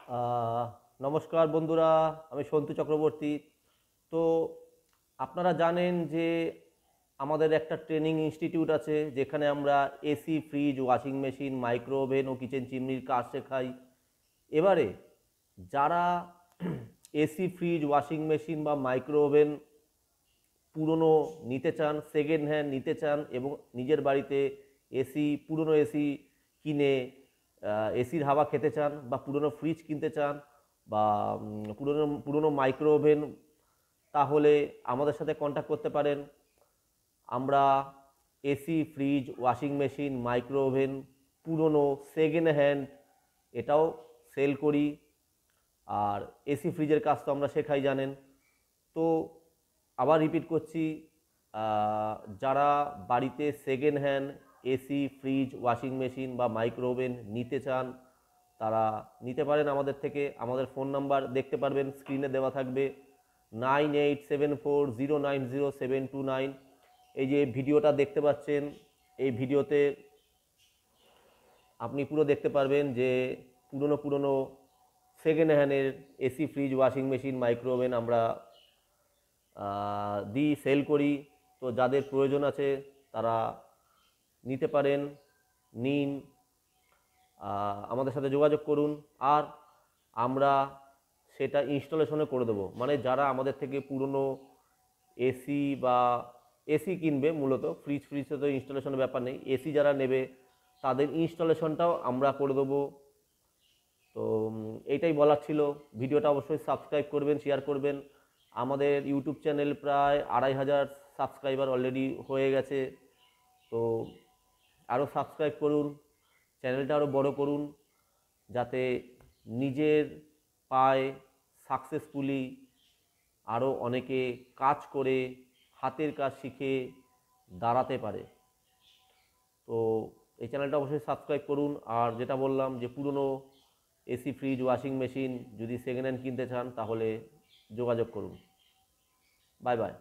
আহ, নমস্কার বন্ধুরা, আমি সন্তু চক্রবর্তী। তো আপনারা জানেন যে আমাদের একটা ট্রেনিং ইনস্টিটিউট আছে যেখানে আমরা AC, fridge, washing machine, micro oven ও কিচেন চিমনির কাজ শেখাই। এবারে যারা এসি, ফ্রিজ, ওয়াশিং মেশিন বা মাইক্রো ওভেন পুরনো নিতে চান, সেকেন্ড হ্যান্ড নিতে চান এবং নিজের বাড়িতে পুরনো এসি কিনে এসির হাওয়া খেতে চান, বা পুরনো ফ্রিজ কিনতে চান, বা পুরনো পুরনো মাইক্রো ওভেন, তাহলে আমাদের সাথে কন্ট্যাক্ট করতে পারেন। আমরা AC, fridge, washing machine, micro oven পুরনো সেকেন্ড হ্যান্ড এটাও সেল করি। আর এসি ফ্রিজের কাজ তো আমরা শেখাই, জানেন। তো আবার রিপিট করছি, যারা বাড়িতে second hand AC, fridge, washing machine বা মাইক্রো ওভেন নিতে চান, তারা নিতে পারেন আমাদের থেকে। আমাদের ফোন নাম্বার দেখতে পারবেন, স্ক্রিনে দেওয়া থাকবে, 9874090729। এই যে ভিডিওটা দেখতে পাচ্ছেন, এই ভিডিওতে আপনি পুরো দেখতে পারবেন যে পুরনো পুরনো সেকেন্ড হ্যান্ডের AC, fridge, washing machine, micro oven আমরা দিই, সেল করি। তো যাদের প্রয়োজন আছে তারা নিতে পারেন, নিন, আমাদের সাথে যোগাযোগ করুন। আর আমরা সেটা ইনস্টলেশনে করে দেবো। মানে যারা আমাদের থেকে পুরনো এসি বা এসি কিনবে, মূলত ফ্রিজে তো ইনস্টলেশনের ব্যাপার নেই, এসি যারা নেবে তাদের ইনস্টলেশনটাও আমরা করে দেবো। তো এইটাই বলার ছিল। ভিডিওটা অবশ্যই সাবস্ক্রাইব করবেন, শেয়ার করবেন। আমাদের ইউটিউব চ্যানেল প্রায় 2500 সাবস্ক্রাইবার অলরেডি হয়ে গেছে। তো আরও সাবস্ক্রাইব করুন, চ্যানেলটা আরও বড় করুন, যাতে নিজের পায়ে সাকসেসফুলি আরও অনেকে কাজ করে, হাতের কাজ শিখে দাঁড়াতে পারে। তো এই চ্যানেলটা অবশ্যই সাবস্ক্রাইব করুন। আর যেটা বললাম যে পুরনো এসি, ফ্রিজ, ওয়াশিং মেশিন যদি সেকেন্ড হ্যান্ড কিনতে চান তাহলে যোগাযোগ করুন। Bye bye.